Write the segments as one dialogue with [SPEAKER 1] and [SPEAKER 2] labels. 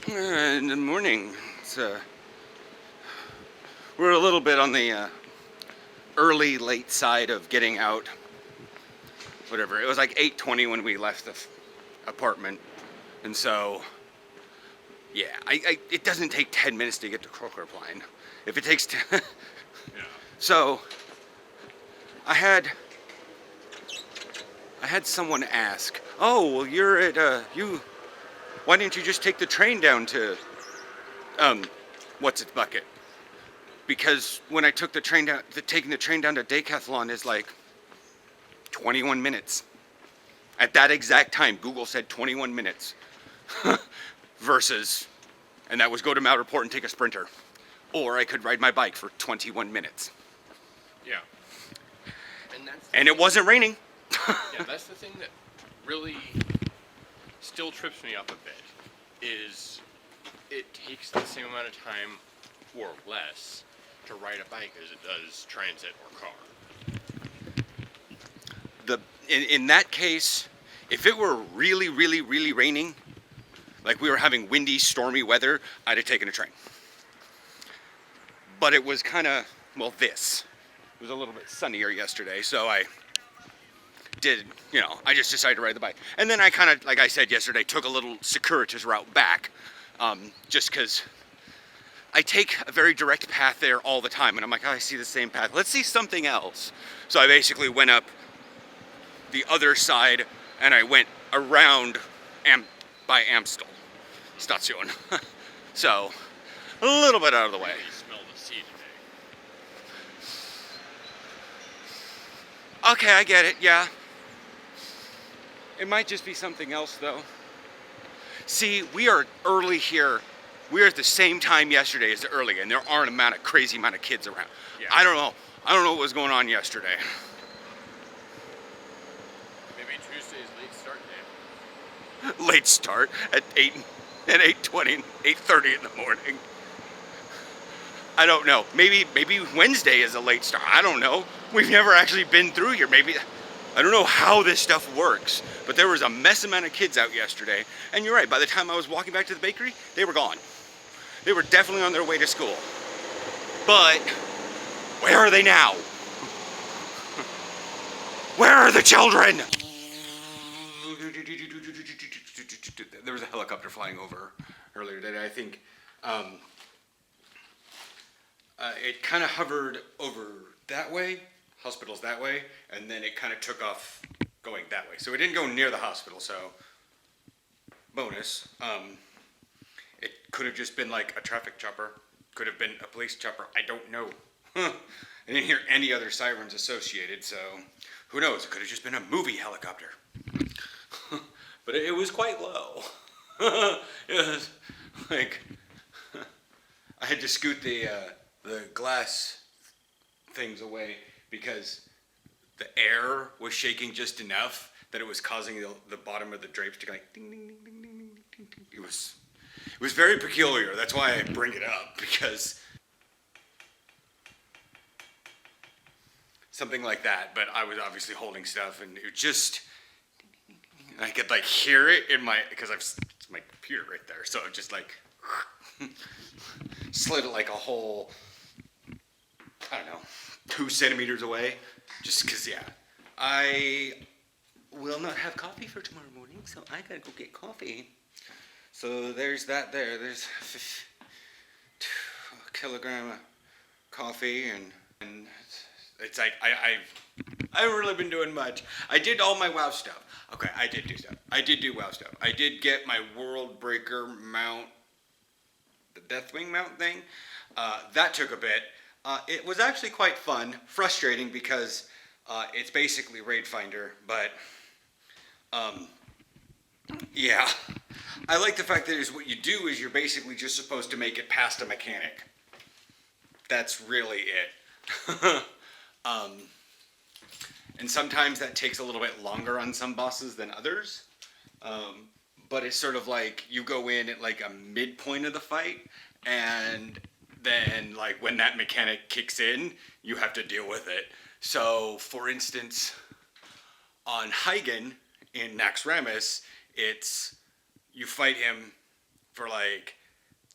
[SPEAKER 1] In the morning, we're a little bit on the early, late side of getting out. Whatever. It was like 8:20 when we left the apartment, and so yeah, it doesn't take 10 minutes to get to Krogerplein. If it takes,
[SPEAKER 2] Yeah.
[SPEAKER 1] so I had someone ask, "Oh, well, you're at you. Why didn't you just take the train down to what's its bucket?" Because when I took the train down, taking the train down to Decathlon is like 21 minutes. At that exact time, Google said 21 minutes versus, and that was go to Matterport and take a Sprinter. Or I could ride my bike for 21 minutes.
[SPEAKER 2] Yeah. And that's
[SPEAKER 1] And it wasn't raining.
[SPEAKER 2] yeah, that's the thing that really still trips me up a bit is it takes the same amount of time or less to ride a bike as it does transit or car.
[SPEAKER 1] In that case, if it were really, really, really raining, like we were having windy, stormy weather, I'd have taken a train. But it was kind of, well, this. It was a little bit sunnier yesterday, so I just decided to ride the bike. And then I kind of, like I said yesterday, took a little circuitous route back, just because I take a very direct path there all the time, and I'm like, oh, I see the same path. Let's see something else. So I basically went up the other side, and I went around by Amstel Station. So a little bit out of the way.
[SPEAKER 2] Really smell the sea today.
[SPEAKER 1] Okay, I get it. Yeah. It might just be something else, though. See, we are early here. We are at the same time yesterday as early, and there aren't a crazy amount of kids around.
[SPEAKER 2] Yeah.
[SPEAKER 1] I don't know. I don't know what was going on yesterday.
[SPEAKER 2] Maybe Tuesday's late start day.
[SPEAKER 1] Late start at 8:20, 8:30 in the morning. I don't know. Maybe Wednesday is a late start. I don't know. We've never actually been through here. Maybe I don't know how this stuff works, but there was a mess amount of kids out yesterday. And you're right. By the time I was walking back to the bakery, they were gone. They were definitely on their way to school. But where are they now? Where are the children? There was a helicopter flying over earlier today. I think it kind of hovered over that way, hospital's that way, and then it kind of took off going that way. So it didn't go near the hospital, so bonus. It could have just been like a traffic chopper, could have been a police chopper, I don't know. I didn't hear any other sirens associated, so who knows? It could have just been a movie helicopter. But it was quite low. It was like I had to scoot the glass things away because the air was shaking just enough that it was causing the bottom of the drapes to go like ding ding ding ding ding ding ding ding. It was very peculiar. That's why I bring it up, because something like that. But I was obviously holding stuff, and it just I could like hear it in my because it's my computer right there, so it just like slid it like a whole, I don't know, 2 centimeters away. Just because, yeah, I will not have coffee for tomorrow morning, so I gotta go get coffee. So there's that there. There's a kilogram of coffee, and it's like I haven't really been doing much. I did all my WoW stuff. Okay, I did do stuff. I did do WoW stuff. I did get my World Breaker mount, the Deathwing mount thing. That took a bit. It was actually quite fun. Frustrating because it's basically Raid Finder, but yeah. I like the fact that what you do is you're basically just supposed to make it past a mechanic. That's really it. And sometimes that takes a little bit longer on some bosses than others. But it's sort of like you go in at like a midpoint of the fight, and then like when that mechanic kicks in, you have to deal with it. So for instance, on Hygen in Naxxramas, it's you fight him for like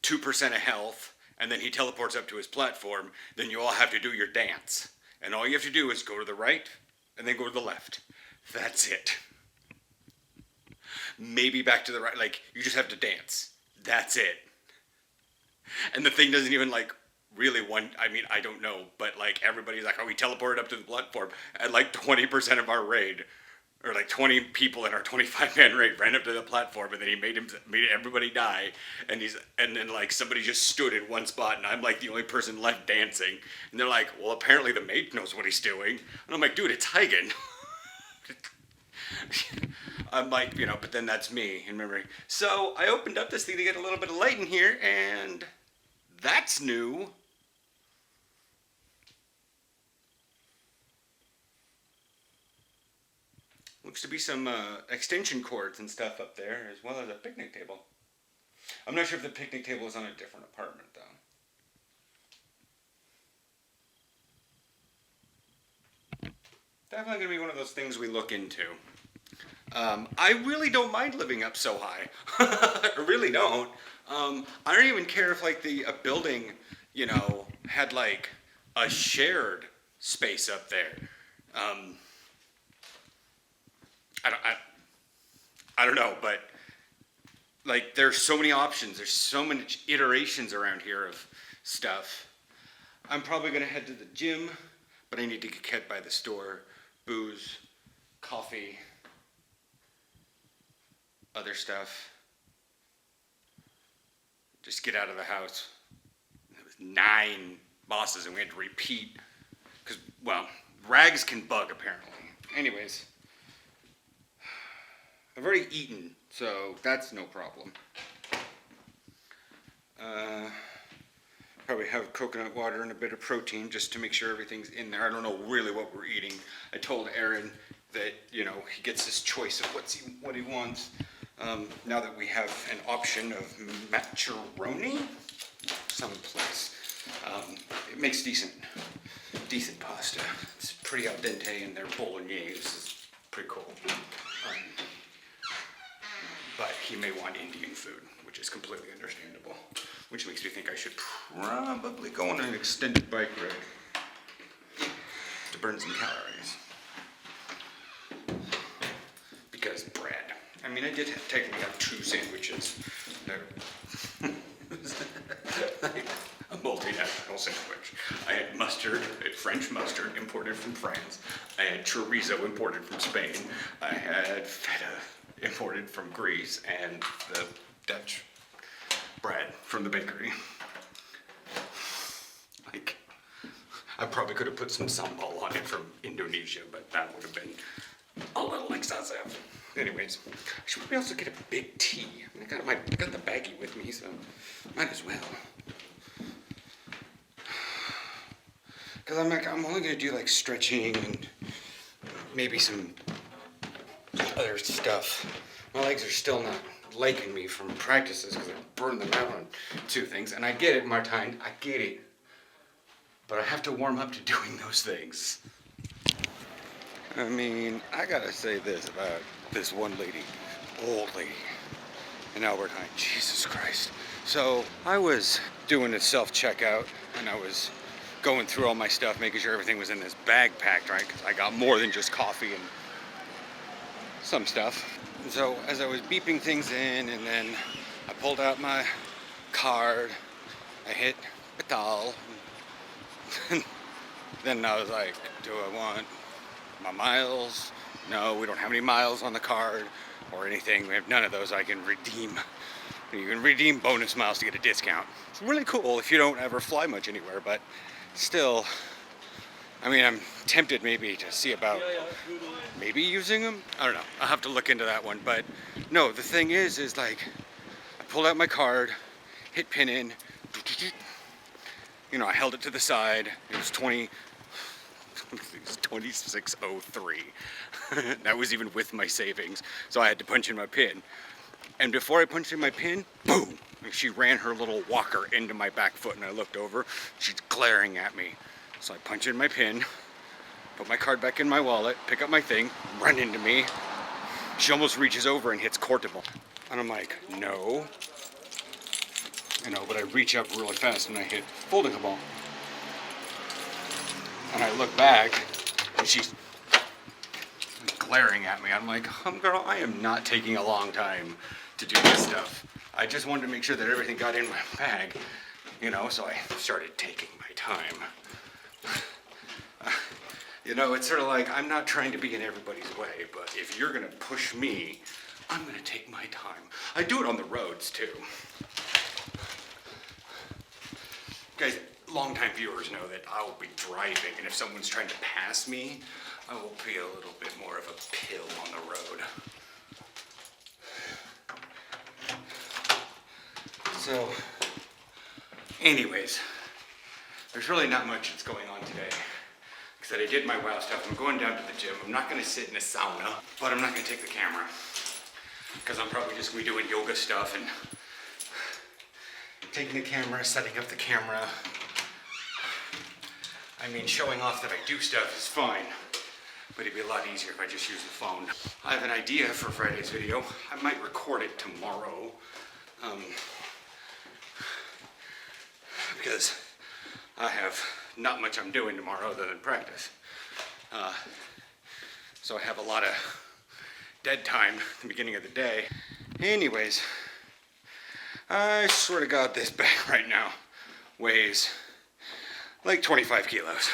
[SPEAKER 1] 2% of health, and then he teleports up to his platform, then you all have to do your dance. And all you have to do is go to the right, and then go to the left. That's it. Maybe back to the right, like, you just have to dance. That's it. And the thing doesn't even, like, really I don't know, but, like, everybody's like, oh, we teleported up to the platform, and, like, 20% of our raid, or, like, 20 people in our 25-man raid ran up to the platform, and then he made everybody die, and then, like, somebody just stood in one spot, and I'm, like, the only person left dancing, and they're like, well, apparently the mage knows what he's doing, and I'm like, dude, it's Hagen. I'm like, but then that's me in memory. So I opened up this thing to get a little bit of light in here, and that's new. Looks to be some extension cords and stuff up there, as well as a picnic table. I'm not sure if the picnic table is on a different apartment, though. Definitely going to be one of those things we look into. I really don't mind living up so high. I really don't. I don't even care if like a building, had like a shared space up there. I don't know, but like there's so many options. There's so many iterations around here of stuff. I'm probably gonna head to the gym, but I need to get kept by the store, booze, coffee, other stuff. Just get out of the house. There was 9 bosses and we had to repeat. Because, well, rags can bug apparently. Anyways. I've already eaten, so that's no problem. Probably have coconut water and a bit of protein just to make sure everything's in there. I don't know really what we're eating. I told Aaron that, he gets his choice of what he wants. Now that we have an option of macaroni someplace, it makes decent pasta. It's pretty al dente, and their bolognese is pretty cool. But he may want Indian food, which is completely understandable. Which makes me think I should probably go on an extended bike ride to burn some calories. Because bread. I mean, I did technically have 2 sandwiches. A multinational sandwich. I had mustard, French mustard imported from France. I had chorizo imported from Spain. I had feta imported from Greece, and the Dutch bread from the bakery. Like, I probably could have put some sambal on it from Indonesia, but that would have been a little excessive. Anyways, I should probably also get a big tea. I got the baggie with me, so might as well. Because I'm only gonna do like stretching and maybe some other stuff. My legs are still not liking me from practices because I burned them out on 2 things. And I get it, Martine, I get it. But I have to warm up to doing those things. I mean, I gotta say this about this one lady, old lady in Albertine. Jesus Christ. So I was doing a self-checkout and I was going through all my stuff, making sure everything was in this bag packed, right? Because I got more than just coffee and some stuff. And so as I was beeping things in, and then I pulled out my card, I hit Betal, and then I was like, do I want my miles? No, we don't have any miles on the card or anything. We have none of those I can redeem. You can redeem bonus miles to get a discount. It's really cool if you don't ever fly much anywhere, but still, I mean, I'm tempted maybe to see about maybe using them. I don't know. I'll have to look into that one. But no, the thing is like, I pulled out my card, hit pin in, I held it to the side. It was 2603. That was even with my savings. So I had to punch in my pin. And before I punched in my pin, boom! She ran her little walker into my back foot, and I looked over. She's glaring at me. So I punch in my pin, put my card back in my wallet, pick up my thing, run into me. She almost reaches over and hits Cortable. And I'm like, no. You know, but I reach up really fast and I hit folding a ball. And I look back and she's glaring at me. I'm like, girl, I am not taking a long time to do this stuff. I just wanted to make sure that everything got in my bag, you know, so I started taking my time. You know, it's sort of like, I'm not trying to be in everybody's way, but if you're gonna push me, I'm gonna take my time. I do it on the roads too. Guys, longtime viewers know that I will be driving, and if someone's trying to pass me, I will be a little bit more of a pill on the road. So, anyways, there's really not much that's going on today. Because I did my wow stuff. I'm going down to the gym. I'm not going to sit in a sauna, but I'm not going to take the camera. Because I'm probably just going to be doing yoga stuff and taking the camera, setting up the camera. I mean, showing off that I do stuff is fine, but it'd be a lot easier if I just use the phone. I have an idea for Friday's video. I might record it tomorrow. Because I have not much I'm doing tomorrow other than practice. So I have a lot of dead time at the beginning of the day. Anyways, I swear to God this bag right now weighs like 25 kilos.